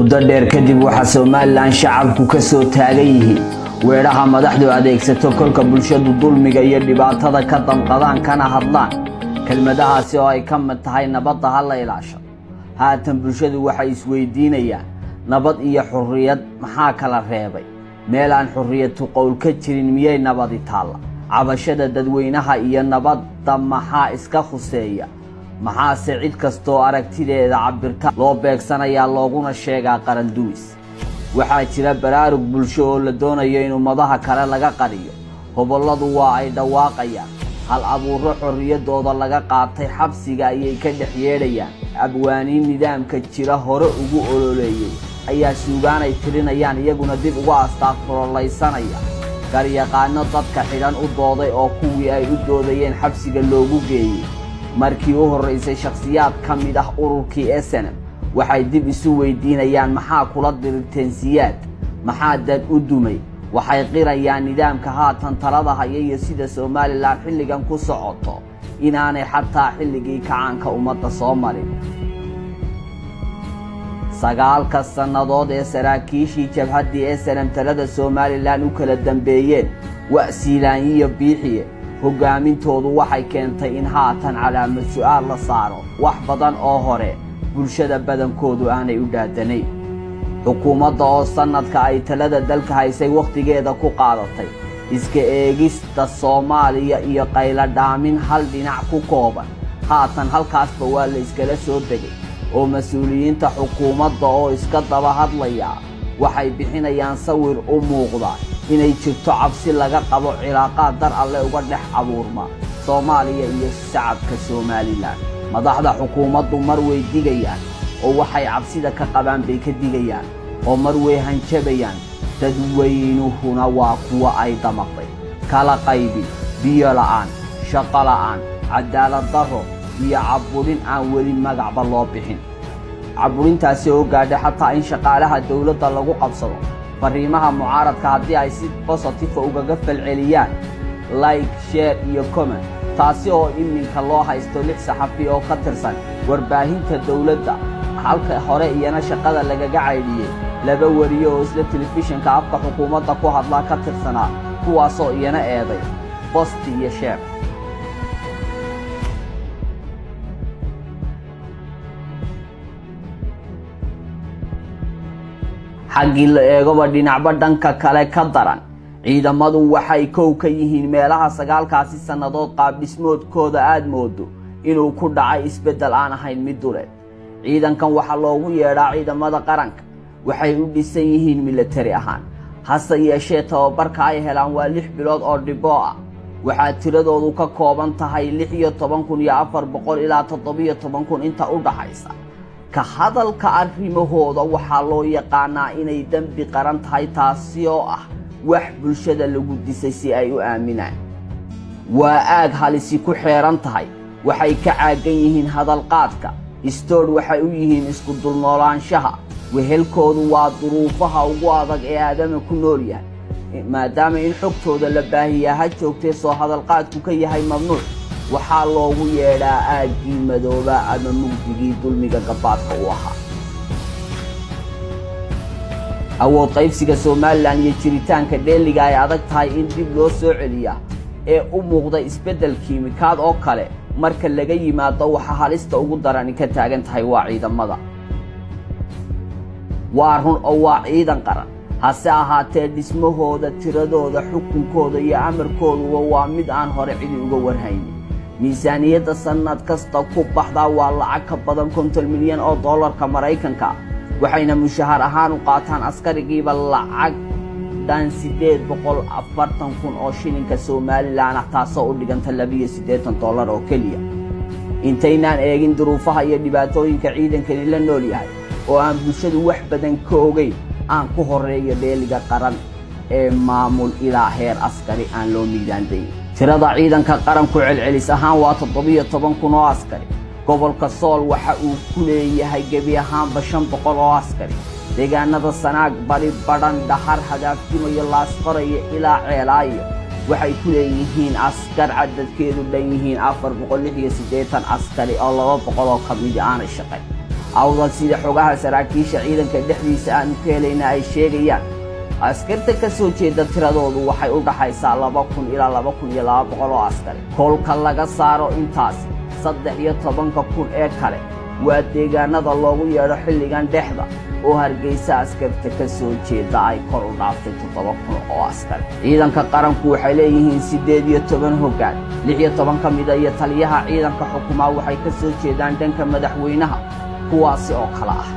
muddo dheer kadib waxa Somaliland shacabku ka soo taagan yihiin weeraha madaxdu adeegsato kolka bulshadu dulmiga iyo dhibaatada ka damqadaan kana hadlaan kelmadahaasi oo ay ka mid tahay nabadda ha la ilaasho. haatan bulshadu waxay isweydiinayaan nabad iyo xurriyad maxaa kala reebay? meel aan xurriyadu qowl ka jirin miyay nabadi taala? cabashada dadweynaha iyo nabadda maxaa iska khuseeya? maxaase cid kastoo aragtideeda cabirta loo beegsanayaa looguna sheegaa qaran dumis? waxaa jira baraarug bulsho oo la doonayo in ummadaha kale laga qariyo. gobolladu waa ay dhawaaqayaan, hal abuuro xorriyadooda laga qaatay xabsiga ayay ka dhex yeedhayaan. abwaaniin nidaamka jira hore ugu ololeeyay ayaa suugaan ay tirinayaan iyaguna dib uga astaaqfurolaysanaya. garyaqaano dadka xidhan u dooday oo kuwii ay u doodayeen xabsiga loogu geeyey. markii u horreysay shakhsiyaad ka mid ah ururkii SNM waxay dib isu weydiinayaan maxaa kula dirirteen siyaad, maxaa dad u dumay. waxay qirayaan nidaamka haatan talada haya iyo sida Somaliland xilligan ku socoto inaanay xataa xilligii kacaanka ummadda soo marin. 9 sannadood ee saraakiishii jabhaddii SNM talada Somaliland u kala dambeeyeen wa'siilaan iyo biixiye hogaamintoodu waxay keentay in haatan calaamad su'aal la saaro wax badan oo hore bulshada badankoodu aanay u dhaadanayn. xukuumadda oo sanadka ay talada dalka haysay waqtigeeda ku qaadatay iska eegista Soomaaliya iyo qayla dhaamin hal dhinac ku kooban. haatan halkaasba waa la iskala soo degay oo mas'uuliyiinta xukuumadda oo iska daba hadlaya waxay bixinayaan sawir u muuqda inay jirto cabsi laga qabo cilaaqaad dar alle uga dhex abuurma Soomaaliya iyo shacabka Somaliland. madaxda xukuumaddu mar way digayaan oo waxay cabsida ka qabaan bay ka digayaan oo mar way hanjabayaan. dadweynuhuna waa kuwa ay damaqday kala qaybi, biyo la'aan, shaqo la'aan, cadaalad darro iyo caburin aan weli magacba loo bixin. caburintaasi oo gaadhay xataa in shaqaalaha dawladda lagu qabsado fariimaha mucaaradka haddii ay si positive ugaga falceliyaan like, share iyo comment. taasi oo iminka loo haysto 6 saxafi oo ka tirsan warbaahinta dawladda halka hore iyana shaqada lagaga caydiyay 2 wariyo oo isla telefishinka afka xukuumadda ku hadla ka tirsanaa kuwaasoo iyana eeday post iyo share. xaggii la eegaba dhinacba dhanka kale ka daran ciidamadu waxay kow ka yihiin meelaha 9kaasi sannadood qaab dhismoodkooda aad moodo inuu ku dhacay isbeddel aan ahayn mid duleed. ciidankan waxaa loogu yeedhaa ciidamada qaranka, waxay u dhisan yihiin military ahaan, hase yeeshee tababarka ay helaan waa 6 bilood oo dhiboo ah. waxaa tiradoodu ka kooban tahay 16,400 ilaa 17,000 inta u dhaxaysa. ka hadalka arrimahooda waxaa loo yaqaanaa inay dembi qaran tahay, taasi oo ah wax bulshada lagu disay si ay u aaminaan. waa aag halisi ku xeeran tahay, waxay ka caagan yihiin hadalqaadka, istood waxay u yihiin isku dulnoolaanshaha. wehelkoodu waa duruufaha ugu adag ee aadama ku nool yahay, maadaama in xogtooda la baahiyaa ha joogtee soo hadalqaadku ka yahay mamnuuc. waxaa loogu yeedhaa aaggii madooba ama mugdigii dulmiga gabaadka u ahaa. awood qaybsiga Somaliland iyo jiritaanka dheeliga ay adag tahay in dib loo soo celiyaa ee u muuqda isbeddel kiimikaad oo kale marka laga yimaado waxa halista ugu daran ka taagan tahay waa ciidamada. waa run oo waa ciidan qaran, hase ahaatee dhismahooda, tiradooda, xukunkooda iyo amarkooduba waa mid aan hore cidi uga warhaynin. miisaaniyadda sanad kasta ku baxda waa lacag ka badan 50 milyan oo dollarka Mareykanka, waxayna mushahar ahaan u qaataan askarigiiba lacag dhan 840,000 oo shilinka Somaliland ah, taasoo u dhiganta $82 oo keliya. intaynaan eegin duruufaha iyo dhibaatooyinka ciidankani la nool yahay oo aan bulshadu wax badan ka ogeyn, aan ku horeeyo dheeliga qaran ee maamul ilaa heer askari aan loo miidaandayn. tirada ciidanka qaranku celcelis ahaan waa 17,000 oo askari. gobolka Sool waxa uu ku leeyahay gebi ahaanba 500 oo askari. deegaanada Sanaag, Bari, Badhan, Dhahar, Hadaafimo iyo Laasqoray ilaa Ceelaayo waxay ku leeyihiin askar cadadkeedu dhan yihiin 480 askari oo 200 oo ka mid ah aanay shaqayn. awdal sida xogaha saraakiisha ciidanka dhexdiisa aan ka helayna ay sheegayaan askarta ka soo jeeda tiradoodu waxay u dhaxaysaa 2000 ilaa 2200 oo askari kolka laga saaro intaas 13,000 ee kale waa deegaanada loogu yeedho xilligan dhexda oo Hargeysa askarta ka soo jeeda ay kor u dhaaftay 7,000 oo askari ciidanka qaranku waxay leeyihiin 18 hoggaan 16 ka mid ah iyo taliyaha ciidanka xukuumadda waxay ka soo jeedaan dhanka madaxweynaha kuwaasi oo kala ah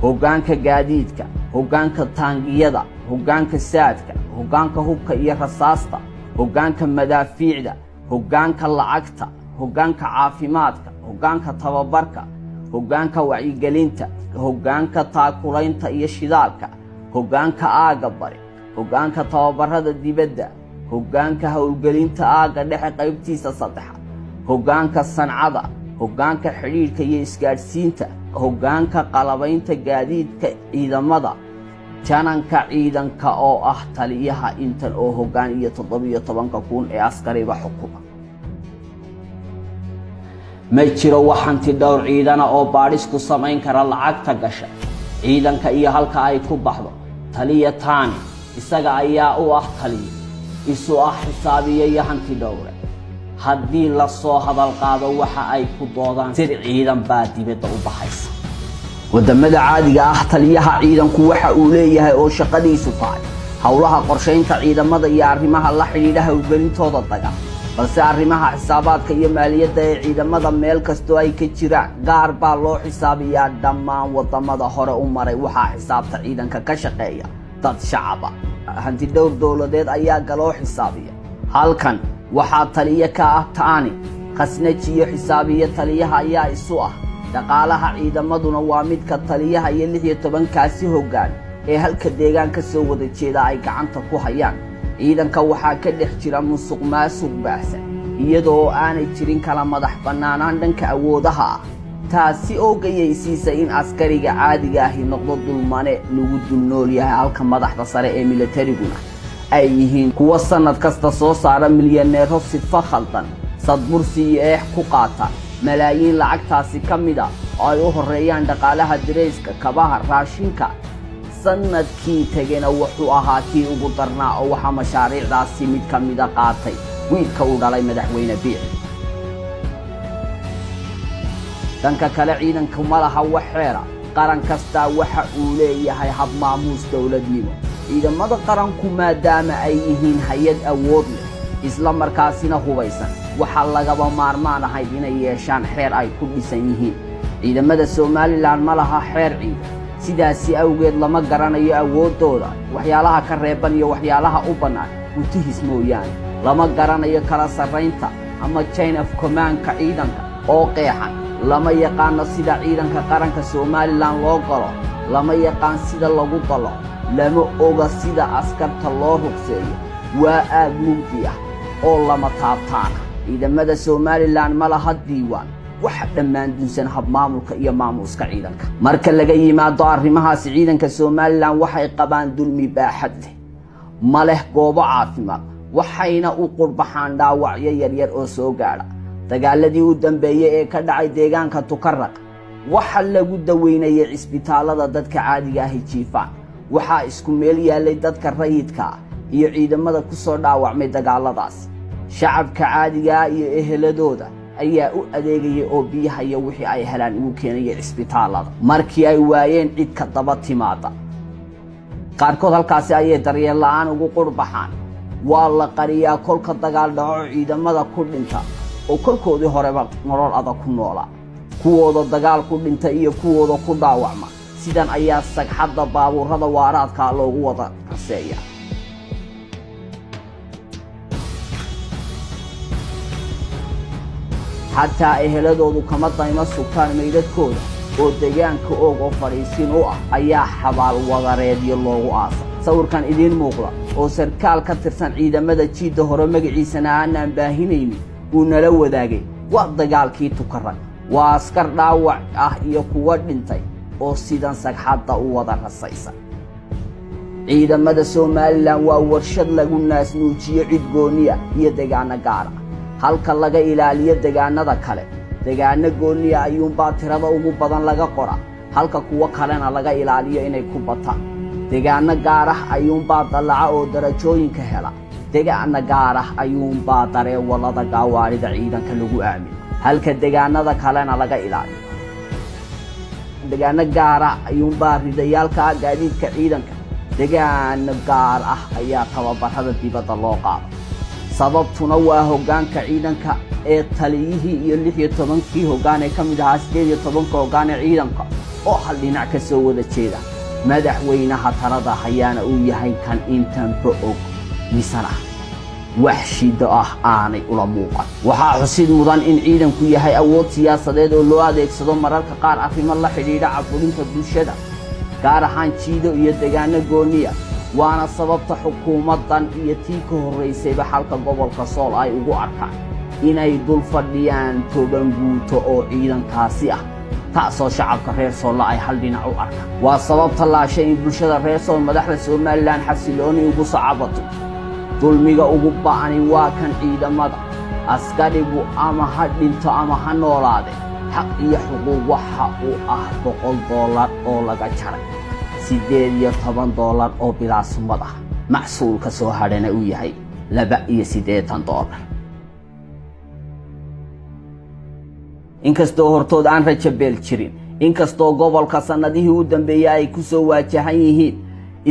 hoggaanka gaadiidka hoggaanka taangiyada hoggaanka saadka hoggaanka hubka iyo rasaasta hoggaanka madaafiicda hoggaanka lacagta hoggaanka caafimaadka hoggaanka tababarka hoggaanka wacyigelinta hoggaanka taakulaynta iyo shidaalka hoggaanka aaga bari hoggaanka tababarada dibadda hoggaanka howlgelinta aaga dhexe qaybtiisa saddexaad hoggaanka sancada hoggaanka xidhiidhka iyo isgaadhsiinta hoggaanka qalabaynta gaadiidka ciidamada jananka ciidanka oo ah taliyaha intan oo hoggaan iyo 17,000 ee askariba xukuma ma jiro waxanti dhowr ciidana oo baadhis ku samayn kara lacagta gasha ciidanka iyo halka ay ku baxdo taliya taani isaga ayaa u ah taliya isu ah xisaabiye iyo hanti dhowre haddii la soo hadal qaado waxa ay ku doodaan sir ciidan baa dibadda u baxaysa wadamada caadiga ah taliyaha ciidanku waxa uu leeyahay oo shaqadiisu tahay hawlaha qorsheynta ciidamada iyo arrimaha la xidhiidha hawlgelintooda daga balse arrimaha xisaabaadka iyo maaliyadda ee ciidamada meel kastoo ay ka jiraan gaar baa loo xisaabiyaa dhammaan wadamada hore u maray waxaa xisaabta ciidanka ka shaqeeya dad shacaba hanti dhowr dowladeed ayaa galoo xisaabiya halkan waxaa taliya ka ah taani khasnaji iyo xisaabiye taliyaha ayaa isu ah dhaqaalaha ciidamaduna waa midka taliyaha iyo 16 kaasi hoggaan ee halka deegaan ka soo wada jeeda ay gacanta ku hayaan ciidanka waxaa ka dhex jira musuqmaasuq baahsan iyadoo aanay jirin kala madax bannaanaan dhanka awoodaha ah taasi oo gayaysiisa in askariga caadiga ahi noqdo dulmane lagu dulnool yahay halka madaxda sare ee militariguna ay yihiin kuwa sanad kasta soo saara milyaneero sifa khaldan sadbursi iyo eex ku qaata malaayiin lacagtaasi ka mid ah oo ay u horeeyaan dhaqaalaha dirayska kabaha raashinka sanadkii tagayna wuxuu ahaa kii ugu darnaa oo waxa mashaariicdaasi mid ka mid ah qaatay wiilka uu dhalay madaxweyne biixi dhanka kale ciidanku ma laha wax xeera qaran kasta waxa uu leeyahay hab maamuus dowladnimo ciidamada qaranku maadaama ay yihiin hay'ad awood leh isla markaasina hubaysan waxa lagaba maarmaan ahayd inay yeeshaan xeer ay ku dhisan yihiin ciidamada Somaliland ma laha xeer ciidan sidaasi awgeed lama garanayo awoodooda waxyaalaha ka reeban iyo waxyaalaha u bannaan utihis mooyaan lama garanayo kala sarreynta ama chain of command ka ciidanka oo qeexan lama yaqaan sida ciidanka qaranka Somaliland loo galo lama yaqaan sida lagu galo lama oga sida askarta loo ruqseeyo waa aad mugdi ah oo lama taabtaan ciidamada Somaliland ma laha diiwaan wax dhammaan dunsan hab maamulka iyo maamuuska ciidanka marka laga yimaado arrimahaas ciidanka Somaliland waxay qabaan dulmi baaxad leh ma leh goobo caafimaad waxayna u qurbaxaan dhaawacyo yaryar oo soo gaara dagaaladii u dambeeyay ee ka dhacay deegaanka Tukarraq waxa lagu daweynayay isbitaalada dadka caadiga ah jiifaan waxa isku meel yaalay dadka rayidka iyo ciidamada ku soo dhaawacmay dagaaladaas shacabka caadiga ah iyo eheladooda ayaa u adeegayay oo biyaha iyo wixii ay helaan ugu keenayay isbitaalada markii ay waayeen cid ka daba timaada qaarkood halkaasi ayay daryeel la'aan ugu qurbaxaan waa la qariyaa kolka dagaal dhaco ciidamada ku dhinta oo kolkoodii horeba nolol adag ku noolaa kuwooda dagaal ku dhinta iyo kuwooda ku dhaawacma sidan ayaa sagxadda baabuurada waaraadka loogu wada raseeyaa حتى eheladoodu kama dayma sugtaan meydadkooda oo deegaanka oo fariisin u ah ayaa xabaal wadareedyo loogu aasay sawirkan idin muuqda oo sarkaal ka tirsan ciidamada jiida hore magaciisana aan baahinaynin uu nala wadaagay waa dagaalkii Tukarraq waa askar dhaawac ah iyo kuwa dhintay oo sidan sagxadda u wada rasaysan ciidamada Somaliland waa warshad lagu naasnuujiyo cid gooniya iyo deegaana gaar ah halka laga ilaaliyo deegaanada kale deegaano gooniya ayuunbaa tirada ugu badan laga qora halka kuwa kalena laga ilaaliyo inay ku bataan deegaano gaar ah ayuunbaa dalaca oo darajooyinka hela deegaano gaar ah ayuunbaa dareewalada gawaarida ciidanka lagu aamin halka deegaanada kalena laga ilaaliyo deegaano gaar ah ayuunbaa ridayaalka gaadiidka ciidanka deegaano gaar ah ayaa tababarada dibadda loo qaado sababtuna waa hoggaanka ciidanka ee taliyihii iyo 16kii hoggaan ee ka mid ahaa 18 hoggaan ee ciidanka oo hal dhinac ka soo wada jeeda madaxweynaha talada hayaana uu yahay kan intanba og misana wax shida ah aanay ula muuqan waxaa xusid mudan in ciidanku yahay awood siyaasadeed oo loo adeegsado mararka qaar arrimo la xidhiidha caburinta bulshada gaar ahaan jiido iyo deegaano gooniya waana sababta xukuumaddan iyo tii ka horreysayba xalka gobolka sool ay ugu arkaan inay dul fadhiyaan toban guuto oo ciidankaasi ah taasoo shacabka reer sool ay hal dhinac u arkaan waa sababta laashay in bulshada reer sool madaxda Somaliland xasilooni ugu sacabato dulmiga ugu ba'ani waa kan ciidamada askarigu ama ha dhinto ama ha noolaade xaq iyo xuquuq waxa uu ah $100 oo laga jaray $18 oo bilaasumad ah macsuulka soo hadhana uu yahay $82 inkastoo hortood aan rajabeel jirin inkastoo gobolka sanadihii u dambeeyay ay ku soo waajahan yihiin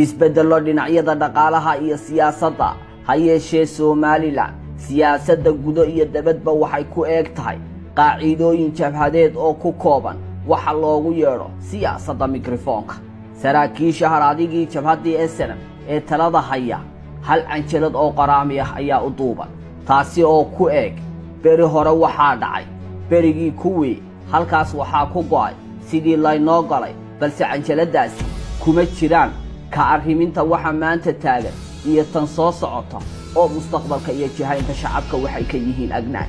isbeddello dhinacyada dhaqaalaha iyo siyaasadda ha yeeshee Somaliland siyaasadda gudo iyo dabadba waxay ku eeg tahay qaacidooyin jabhadeed oo ku kooban waxa loogu yeedho siyaasadda mikrofoonka saraakiisha haradigii jabhaddii SNM ee talada haya hal canjalad oo qaraami ah ayaa u duuban taasi oo ku eeg beri hore waxaa dhacay berigii kuwii halkaas waxaa ku go'ay sidii laynoo galay balse canjaladaasi kuma jiraan ka arriminta waxa maanta taagan iyo tan soo socota oo mustaqbalka iyo jihaynta shacabka waxay ka yihiin agnaan